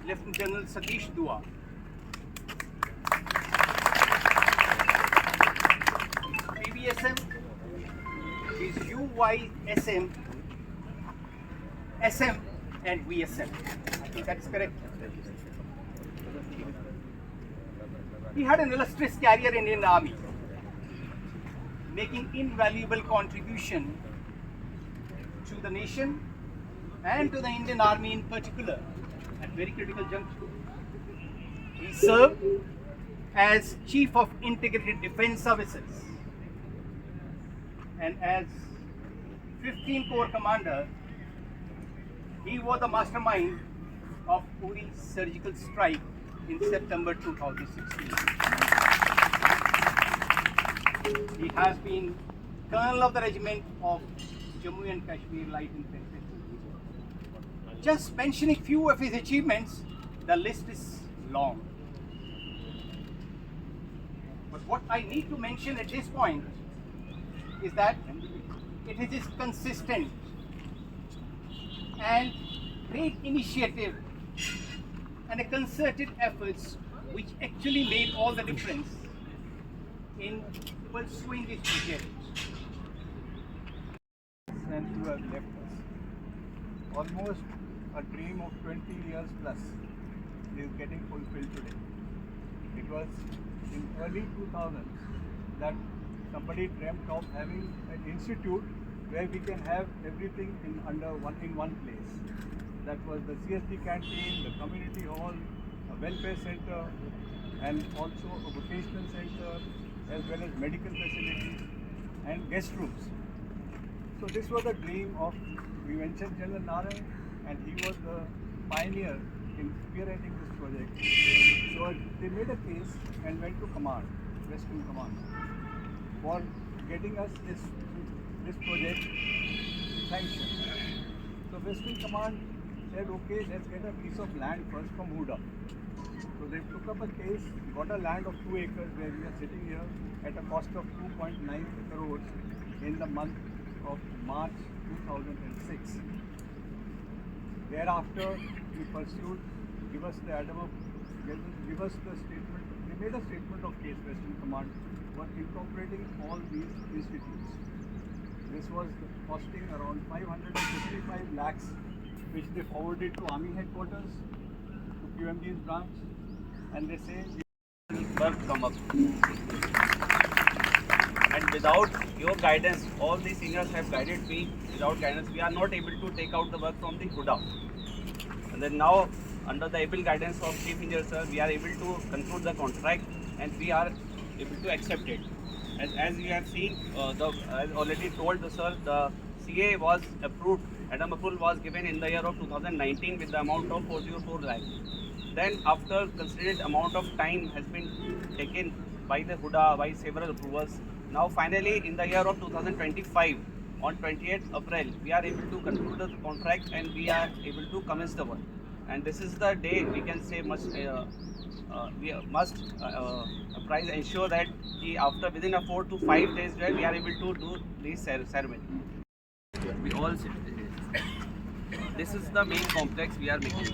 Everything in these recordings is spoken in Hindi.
Lieutenant General Satish Dua. PVSM is UYSM, SM and VSM. I think that is correct. He had an illustrious career in Indian Army, making invaluable contribution to the nation and to the Indian Army in particular at very critical juncture. He served as Chief of Integrated Defence Services and as 15 Corps Commander. He was the mastermind of Uri surgical strike in September 2016. He has been Colonel of the Regiment of Jammu and Kashmir Light Infantry. Just mentioning few of his achievements, the list is long. But what I need to mention at this point is that it is his consistent and great initiative and a concerted efforts which actually made all the difference in pursuing this project. And who have left us. Almost a dream of 20 years plus is getting fulfilled today. It was in early 2000s that somebody dreamt of having an institute where we can have everything in one place. That was the CSD canteen, the community hall, a welfare center, and also a vocational center, as well as medical facilities and guest rooms. So this was a dream of Prevention General Narayan, and he was the pioneer in spearheading this project. So they made a case and went to command, Western Command, for getting us this project sanctioned. So Western Command said, okay, let's get a piece of land first from Huda. So they took up a case, got a land of 2 acres where we are sitting here at a cost of 2.9 crores in the month of March 2006. Thereafter, we pursued, give us the statement. They made a statement of case, Western Command, for incorporating all these institutes. This was costing around 555 lakhs, which they forwarded to Army headquarters, to QMG's branch, and they say work come up. And without your guidance, all the seniors have guided me. Without guidance, we are not able to take out the work from the Huda. And then now, under the able guidance of Chief Engineer Sir, we are able to conclude the contract and we are able to accept it. As you have seen, as already told the sir, the CA was approved, Adam approval was given in the year of 2019 with the amount of 404 lakhs. Then after considered amount of time has been taken by the Huda, by several approvals, now finally in the year of 2025, on 28th April, we are able to conclude the contract and we are able to commence the work. And this is the day we can say we must ensure that after within a 4 to 5 days we are able to do this ceremony. We all sit. This is the main complex we are making.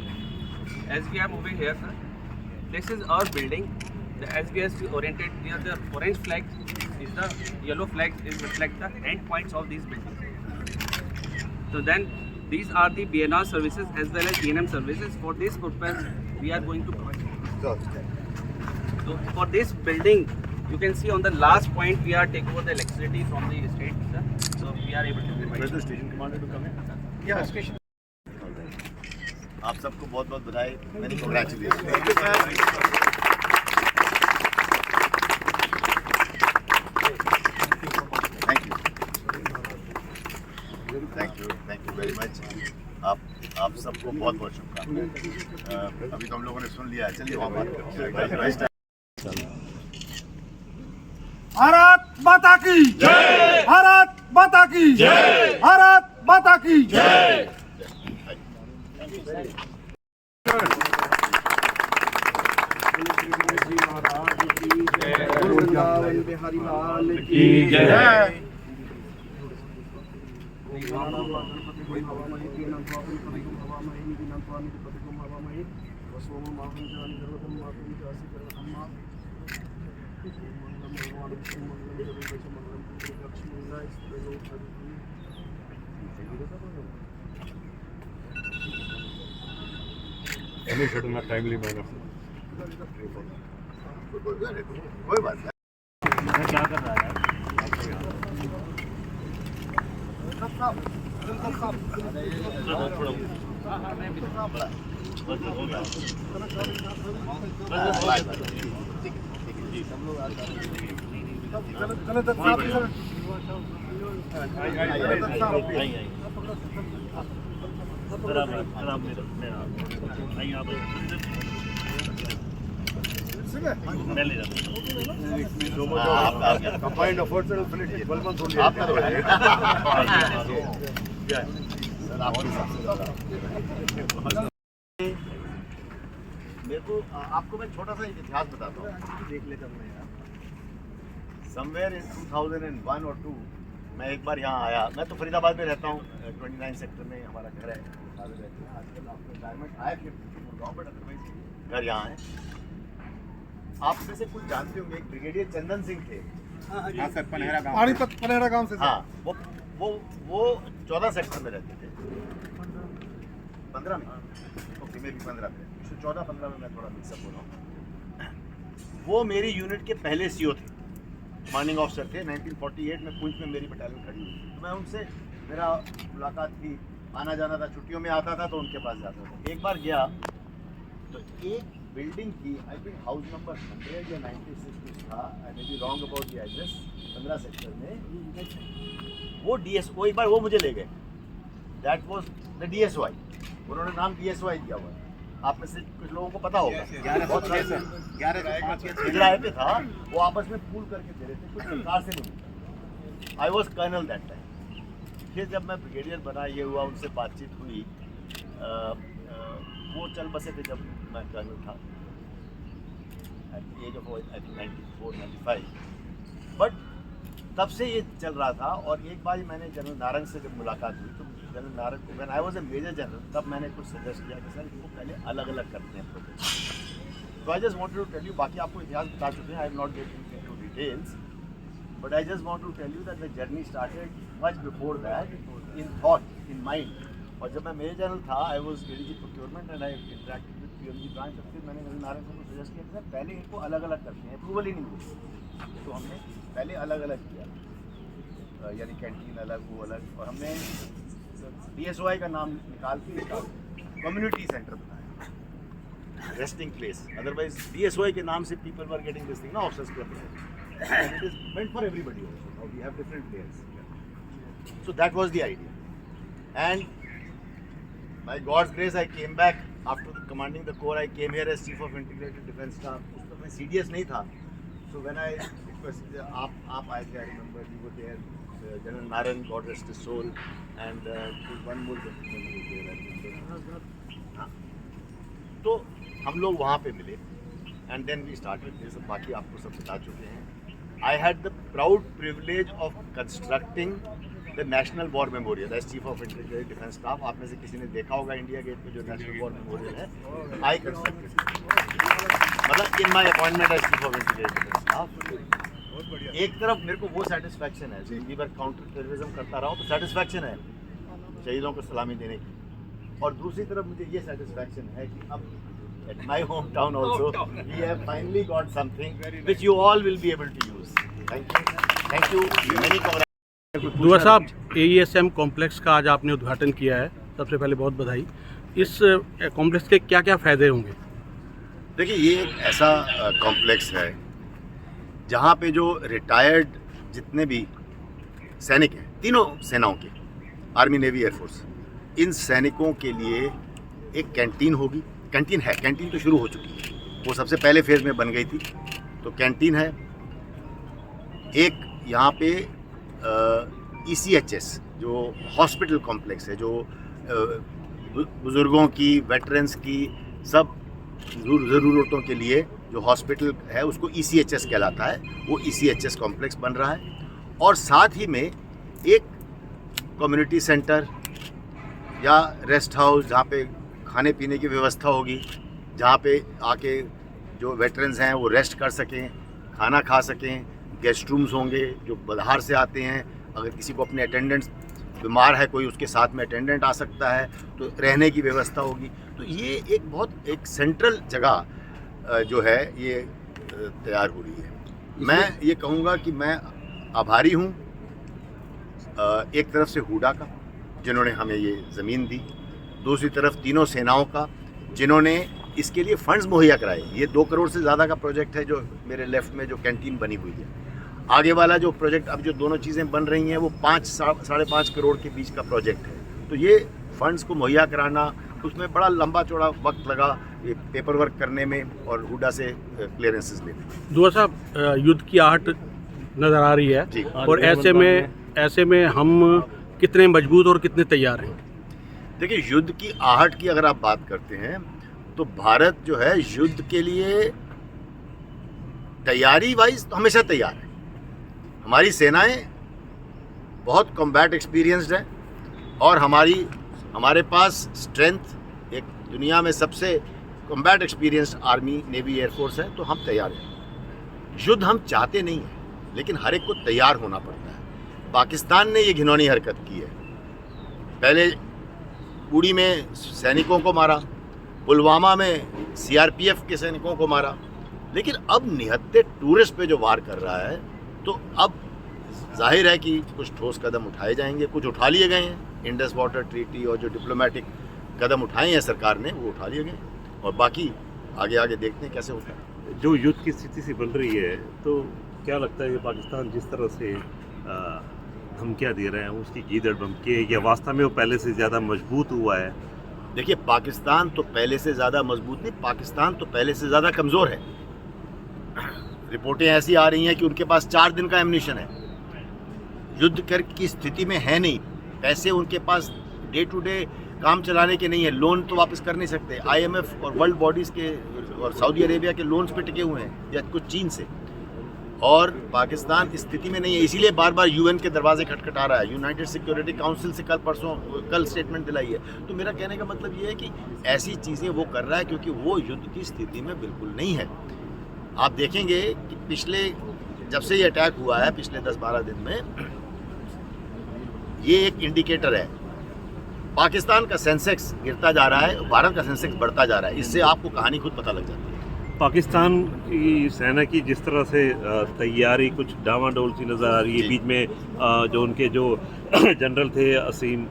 As we are moving here, sir, this is our building. The SBS oriented near the orange flag is the yellow flag is reflect the end points of these buildings. So then these are the BNR services as well as ENM services. For this purpose, we are going to provide. So for this building, you can see on the last point we are taking over the electricity from the state, sir. So we are able to provide. Where's the station commander to come in? Yeah, station. आप सबको बहुत बहुत बधाई, many congratulation. Thank you very much. आप सबको बहुत बहुत शुभकामनाएं। अभी तो हम लोगों ने सुन लिया, चलिए वहाँ बात करते हैं। भारत माता की जय, भारत माता की जय, भारत माता की जय। बिहारी लाल की जय। हवामहे तेन स्वापन पतिकुम हवामहे निधिनं स्वामिति पतिकुम हवामहे वसोमं माहं जानि सर्वतं मातुं जासि सर्वधम्मा मंगलम भगवान विष्णु मंगलम जगन्नाथ मंगलम पुत्र Laxminarayan स्तुतो Any schedule not timely manner. कोई बात नहीं। Combined efforts will finish 12 months only. आपका तो है। सर आपके हिसाब से ज़्यादा। मेरे को आपको मैं छोटा सा एक इतिहास बताता हूँ। देख लेता हूँ यार। Somewhere in 2001 or 2 मैं एक बार यहाँ आया। मैं तो फरीदाबाद में रहता हूँ, 29 सेक्टर में हमारा घर है। आजकल आपको रिटायरमेंट आया फिर गाँव, बट अदरवाइज घर यहाँ है। आप में से कुछ जानते होंगे, एक ब्रिगेडियर चंदन सिंह थे। हाँ सर, पनहेरा गाँव। पानीपत पनहेरा गांव से हाँ, वो 14 सेक्टर में रहते थे। 15 में, ओके, मे भी 15 में। 14-15 में मैं थोड़ा मिक्सअप हो रहा हूँ। वो मेरी यूनिट के पहले सीओ थे, कमांडिंग ऑफिसर थे। 1948 में पुंछ में मेरी बटालियन खड़ी हुई, तो मैं उनसे मेरा मुलाकात थी, आना जाना था, छुट्टियों में आता था तो उनके पास जाता था। एक बार गया तो एक बिल्डिंग थी, आई थिंक हाउस नंबर 100 या 96 कुछ था, I may be wrong about the address, 15 sector में। वो DSO, एक बार वो मुझे ले गए, दैट वाज द DSY, उन्होंने नाम DSY दिया हुआ है। आप में से कुछ लोगों को पता होगा। 11 पे था, वो आपस में पूल करके दे रहे थे, कुछ सरकार से नहीं। I was colonel that time. फिर जब मैं ब्रिगेडियर बना, ये हुआ, उनसे बातचीत हुई, वो चल बसे थे जब मैं कर्नल था, at the age of I think 94-95। But तब से ये चल रहा था। और एक बार मैंने जनरल नारंग से जब मुलाकात हुई तो जनरल नारंग को, when I was a major general, तब मैंने कुछ सजेस्ट किया कि सर इनको पहले अलग अलग करते हैं प्रोजेक्ट। तो I just wanted to tell you, बाकी आपको इतिहास बता चुके हैं, I am not getting into details, but I just want to tell you that the journey started much before that, in thought, in mind. और जब मैं मेजर जनरल था, I was ADG procurement and I interacted with PMG branch. तो फिर मैंने जनरल नारंग को सजेस्ट किया कि सर पहले इनको अलग अलग करते हैं, अप्रूवल ही नहीं हुई, तो हमने पहले अलग अलग किया, यानी कैंटीन अलग, वो अलग, और हमने DSY का नाम निकाल के कम्युनिटी सेंटर बनाया, रेस्टिंग प्लेस। अदरवाइज DSY के नाम से people were getting this thing ना, officers club, it is meant for everybody also, now we have different layers. So that was the idea, and by God's grace I came back after commanding the corps. I came here as Chief of Integrated Defence Staff. उस समय CDS नहीं था, so when I requested, आप आए थे, I remember you were there, General Naran, God rest his soul, and one more gentleman was there, I remember. हाँ, तो हम लोग वहाँ पे मिले, and then we started this. बाकी आपको सब बता चुके हैं। I had the proud privilege of constructing the national war memorial as chief of integrated defence staff. आप में से किसी ने देखा होगा इंडिया गेट पे जो नेशनल वॉर मेमोरियल है, आई कंस्ट्रक्टेड, मतलब in my appointment as chief of integrated defence staff. एक तरफ मेरे को वो सेटिस्फैक्शन है, जिंदगी भर काउंटर टेररिज्म करता रहा हूँ तो सेटिस्फैक्शन है शहीदों को सलामी देने की, और दूसरी तरफ मुझे ये सेटिस्फैक्शन है कि अब at my hometown also we have finally got something which you all will be able to use. Thank you, many congrats. दुआ साहब, AESM कॉम्प्लेक्स का आज आपने उद्घाटन किया है, सबसे पहले बहुत बधाई। इस कॉम्प्लेक्स के क्या क्या फ़ायदे होंगे? देखिए, ये एक ऐसा कॉम्प्लेक्स है जहाँ पे जो रिटायर्ड जितने भी सैनिक हैं, तीनों सेनाओं के, आर्मी, नेवी, एयरफोर्स, इन सैनिकों के लिए एक कैंटीन होगी। कैंटीन है, कैंटीन तो शुरू हो चुकी है, वो सबसे पहले फेज़ में बन गई थी, तो कैंटीन है। एक यहाँ पे ECHS जो हॉस्पिटल कॉम्प्लेक्स है, जो बुज़ुर्गों की, वेटरन्स की, सब ज़रूरतों के लिए जो हॉस्पिटल है उसको ECHS कहलाता है, वो ECHS कॉम्प्लेक्स बन रहा है। और साथ ही में एक कम्युनिटी सेंटर, या रेस्ट हाउस जहाँ पे खाने पीने की व्यवस्था होगी, जहाँ पे आके जो वेटरन्स हैं वो रेस्ट कर सकें, खाना खा सकें, गेस्ट रूम्स होंगे जो बाहर से आते हैं, अगर किसी को अपने अटेंडेंट्स बीमार है कोई उसके साथ में अटेंडेंट आ सकता है तो रहने की व्यवस्था होगी। तो ये एक बहुत एक सेंट्रल जगह जो है ये तैयार हो रही है। मैं ये कहूँगा कि मैं आभारी हूँ एक तरफ से हुडा का जिन्होंने हमें ये ज़मीन दी, दूसरी तरफ तीनों सेनाओं का जिन्होंने इसके लिए फंड्स मुहैया कराए। ये 2 करोड़ से ज़्यादा का प्रोजेक्ट है जो मेरे लेफ़्ट में जो कैंटीन बनी हुई है। आगे वाला जो प्रोजेक्ट अब जो दोनों चीज़ें बन रही हैं वो 5-5.5 करोड़ के बीच का प्रोजेक्ट है। तो ये फंड्स को मुहैया कराना, उसमें बड़ा लंबा चौड़ा वक्त लगा ये पेपर वर्क करने में और हुडा से क्लियरेंसेस लेने में। दुआ साहब, युद्ध की आहट नज़र आ रही है जी। और ऐसे में हम कितने मजबूत और कितने तैयार हैं? देखिए, युद्ध की आहट की अगर आप बात करते हैं तो भारत जो है युद्ध के लिए तैयारी वाइज तो हमेशा तैयार है। हमारी सेनाएं बहुत कॉम्बैट एक्सपीरियंस्ड हैं और हमारे पास स्ट्रेंथ एक दुनिया में सबसे combat experienced army, navy, air force है। तो हम तैयार हैं। युद्ध हम चाहते नहीं हैं लेकिन हर एक को तैयार होना पड़ता है। पाकिस्तान ने ये घिनौनी हरकत की है। पहले उड़ी में सैनिकों को मारा, पुलवामा में सीआरपीएफ के सैनिकों को मारा, लेकिन अब निहत्थे टूरिस्ट पे जो वार कर रहा है तो अब जाहिर है कि कुछ ठोस कदम उठाए जाएंगे। कुछ उठा लिए गए हैं, इंडस वाटर ट्रीटी और जो डिप्लोमेटिक कदम उठाए हैं सरकार ने वो उठा लिए गए और बाकी आगे देखते हैं कैसे होता है। जो युद्ध की स्थिति से बन रही है तो क्या लगता है कि पाकिस्तान जिस तरह से धमकियाँ दे रहे हैं उसकी गीदड़ धमकी है या वास्तव में वो पहले से ज़्यादा मजबूत हुआ है? देखिए, पाकिस्तान तो पहले से ज़्यादा मजबूत नहीं, पाकिस्तान तो पहले से ज़्यादा कमज़ोर है। रिपोर्टें ऐसी आ रही हैं कि उनके पास 4 दिन का एम्यूनिशन है, युद्ध कर की स्थिति में है नहीं, पैसे उनके पास डे टू डे काम चलाने के नहीं है, लोन तो वापस कर नहीं सकते। आईएमएफ और वर्ल्ड बॉडीज़ के और सऊदी अरेबिया के लोन्स पे टिके हुए हैं या कुछ चीन से, और पाकिस्तान इस स्थिति में नहीं है। इसीलिए बार बार यूएन के दरवाजे खटखटा रहा है। यूनाइटेड सिक्योरिटी काउंसिल से कल स्टेटमेंट दिलाई है। तो मेरा कहने का मतलब ये है कि ऐसी चीज़ें वो कर रहा है क्योंकि वो युद्ध की स्थिति में बिल्कुल नहीं है। आप देखेंगे कि पिछले जब से ये अटैक हुआ है पिछले 10-12 दिन में, ये एक इंडिकेटर है। पाकिस्तान का सेंसेक्स गिरता जा रहा है, भारत का सेंसेक्स बढ़ता जा रहा है। इससे आपको कहानी खुद पता लग जाती है। पाकिस्तान की सेना की जिस तरह से तैयारी कुछ डावाडोल सी नज़र आ रही है, बीच में जो उनके जो जनरल थे असीम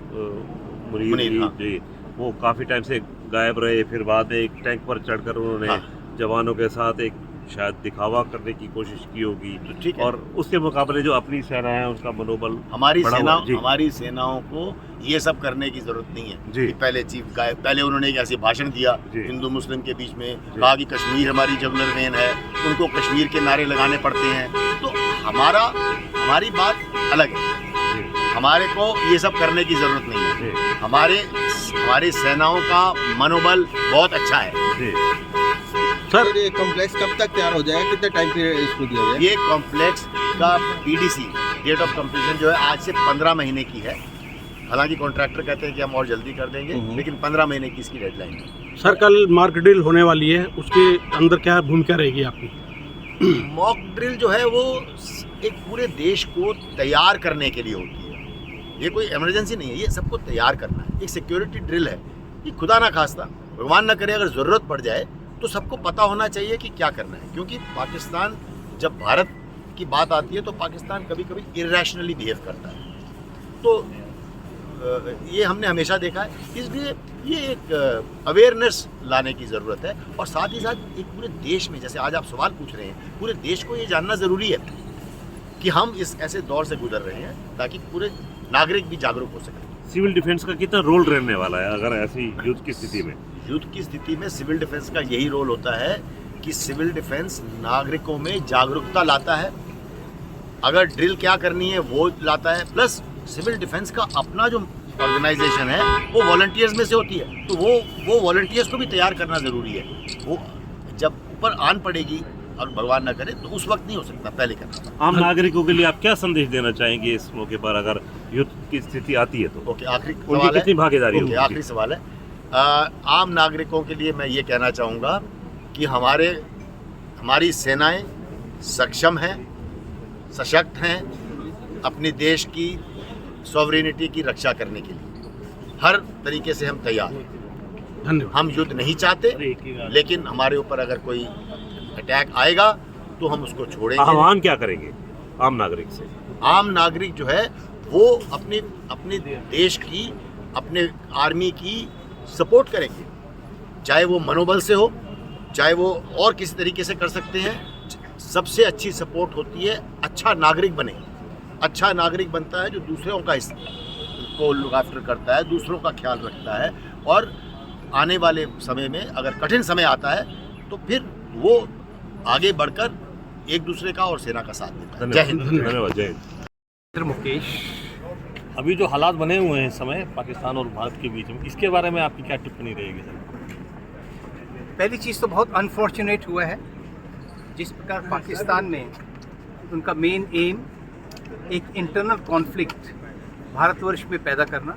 मुनीर हाँ। जी, वो काफ़ी टाइम से गायब रहे, फिर बाद में एक टैंक पर चढ़कर उन्होंने जवानों के साथ एक शायद दिखावा करने की कोशिश की होगी। तो ठीक है। और उसके मुकाबले जो अपनी सेना है उनका मनोबल हमारी सेनाओं को ये सब करने की जरूरत नहीं है कि पहले उन्होंने एक ऐसे भाषण दिया हिंदू मुस्लिम के बीच में, कहा कि कश्मीर हमारी जगुलर वेन है, उनको कश्मीर के नारे लगाने पड़ते हैं। तो हमारी बात अलग है, हमारे को ये सब करने की जरूरत नहीं है। हमारे सेनाओं का मनोबल बहुत अच्छा है। सर, ये कॉम्प्लेक्स कब तक तैयार हो जाएगा, कितने टाइम पीरियड इसको दिया जाए? ये कॉम्प्लेक्स का पीडीसी डेट ऑफ कंप्लीशन जो है आज से 15 महीने की है। हालांकि कॉन्ट्रैक्टर कहते हैं कि हम और जल्दी कर देंगे, लेकिन 15 महीने की इसकी डेडलाइन है। सर, कल मॉक ड्रिल होने वाली है, उसके अंदर क्या भूमिका रहेगी आपकी? मॉक ड्रिल जो है वो एक पूरे देश को तैयार करने के लिए होती है। ये कोई इमरजेंसी नहीं है, ये सबको तैयार करना है। एक सिक्योरिटी ड्रिल है। ये खुदा ना खास्ता, भगवान ना करे, अगर ज़रूरत पड़ जाए तो सबको पता होना चाहिए कि क्या करना है। क्योंकि पाकिस्तान, जब भारत की बात आती है तो पाकिस्तान कभी कभी इरेशनली बिहेव करता है। तो ये हमने हमेशा देखा है। इसलिए ये एक अवेयरनेस लाने की ज़रूरत है और साथ ही साथ एक पूरे देश में, जैसे आज आप सवाल पूछ रहे हैं, पूरे देश को ये जानना ज़रूरी है कि हम इस ऐसे दौर से गुजर रहे हैं ताकि पूरे नागरिक भी जागरूक हो सकें। सिविल डिफेंस का कितना रोल रहने वाला है अगर ऐसी युद्ध की स्थिति में? युद्ध की स्थिति में सिविल डिफेंस का यही रोल होता है कि सिविल डिफेंस नागरिकों में जागरूकता लाता है। अगर ड्रिल क्या करनी है वो लाता है, प्लस सिविल डिफेंस का अपना जो ऑर्गेनाइजेशन है वो वॉलंटियर्स में से होती है। तो वो वॉलंटियर्स को भी तैयार करना ज़रूरी है। वो जब ऊपर आन पड़ेगी और भगवान ना करे तो उस वक्त नहीं हो सकता, पहले करना था। आम नागरिकों के लिए आप क्या संदेश देना चाहेंगे इस मौके पर, अगर युद्ध की स्थिति आती है तो? ओके, आखिरी उनकी सवाल है। कितनी भागीदारी ओके, होगी? आखिरी सवाल है। आम नागरिकों के लिए मैं ये कहना चाहूँगा कि हमारी सेनाएं सक्षम हैं, सशक्त हैं, अपने देश की सॉवरेनिटी की रक्षा करने के लिए हर तरीके से हम तैयार हैं। धन्यवाद। हम युद्ध नहीं चाहते, लेकिन हमारे ऊपर अगर कोई अटैक आएगा तो हम उसको छोड़ेंगे। आह्वान क्या करेंगे आम नागरिक से? आम नागरिक जो है वो अपने देश की, अपने आर्मी की सपोर्ट करेंगे, चाहे वो मनोबल से हो, चाहे वो और किसी तरीके से कर सकते हैं। सबसे अच्छी सपोर्ट होती है अच्छा नागरिक बने। अच्छा नागरिक बनता है जो दूसरों को लुक आफ्टर करता है, दूसरों का ख्याल रखता है, और आने वाले समय में अगर कठिन समय आता है तो फिर वो आगे बढ़कर एक दूसरे का और सेना का साथ देता है। जय हिंद। धन्यवाद। जय हिंद। मुकेश, अभी जो हालात बने हुए हैं इस समय पाकिस्तान और भारत के बीच में, इसके बारे में आपकी क्या टिप्पणी रहेगी सर? पहली चीज़ तो बहुत अनफॉर्चुनेट हुआ है जिस प्रकार पाकिस्तान ने उनका मेन एम एक इंटरनल कॉन्फ्लिक्ट भारतवर्ष में पैदा करना,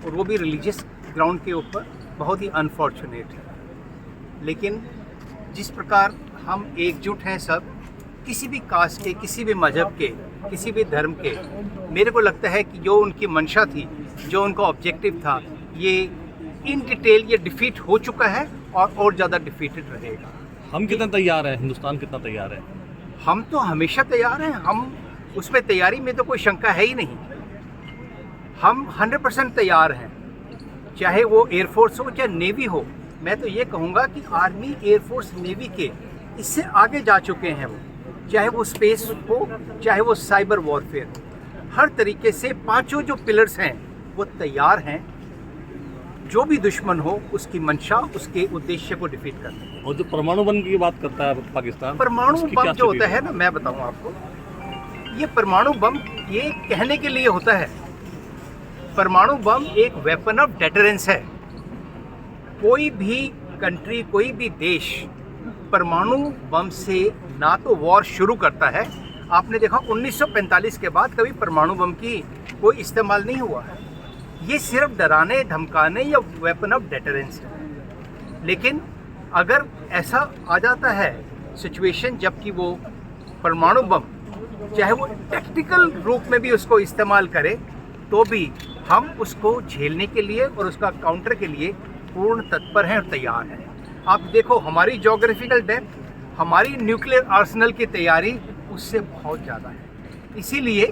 और वो भी रिलीजियस ग्राउंड के ऊपर, बहुत ही अनफॉर्चुनेट है। लेकिन जिस प्रकार हम एकजुट हैं सब, किसी भी कास्ट के, किसी भी मजहब के, किसी भी धर्म के, मेरे को लगता है कि जो उनकी मंशा थी, जो उनका ऑब्जेक्टिव था, ये इन डिटेल ये डिफीट हो चुका है और ज़्यादा डिफीटेड रहेगा। हम कितना तैयार हैं, हिंदुस्तान कितना तैयार है? हम तो हमेशा तैयार हैं, हम उसमें तैयारी में तो कोई शंका है ही नहीं। हम 100% तैयार हैं, चाहे वो एयरफोर्स हो चाहे नेवी हो। मैं तो ये कहूँगा कि आर्मी, एयरफोर्स, नेवी के इससे आगे जा चुके हैं वो, चाहे वो स्पेस हो, चाहे वो साइबर वॉरफेयर, हर तरीके से पांचों जो पिलर्स हैं वो तैयार हैं। जो भी दुश्मन हो उसकी मंशा, उसके उद्देश्य को डिफीट करने के। और जो परमाणु बम की बात करता है पाकिस्तान, परमाणु उसकी बम क्या जो स्थिति होता है ना, मैं बताऊं आपको, ये परमाणु बम ये कहने के लिए होता है। परमाणु बम एक वेपन ऑफ डेटरेंस है। कोई भी कंट्री, कोई भी देश परमाणु बम से ना तो वॉर शुरू करता है। आपने देखा 1945 के बाद कभी परमाणु बम की कोई इस्तेमाल नहीं हुआ है। ये सिर्फ डराने, धमकाने या वेपन ऑफ डेटरेंस है। लेकिन अगर ऐसा आ जाता है सिचुएशन जबकि वो परमाणु बम, चाहे वो टैक्टिकल रूप में भी उसको इस्तेमाल करे, तो भी हम उसको झेलने के लिए और उसका काउंटर के लिए पूर्ण तत्पर हैं और तैयार हैं। आप देखो हमारी ज्योग्राफिकल डेप्थ, हमारी न्यूक्लियर आर्सेनल की तैयारी उससे बहुत ज़्यादा है। इसीलिए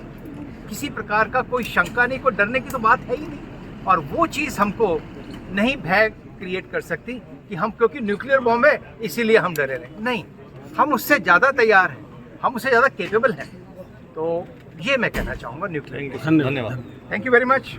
किसी प्रकार का कोई शंका नहीं, कोई डरने की तो बात है ही नहीं। और वो चीज़ हमको नहीं भय क्रिएट कर सकती कि हम क्योंकि न्यूक्लियर बॉम्ब है इसीलिए हम डरे रहे। नहीं, हम उससे ज़्यादा तैयार हैं, हम उससे ज़्यादा केपेबल हैं। तो ये मैं कहना चाहूँगा न्यूक्लियर। धन्यवाद। Thank you very much.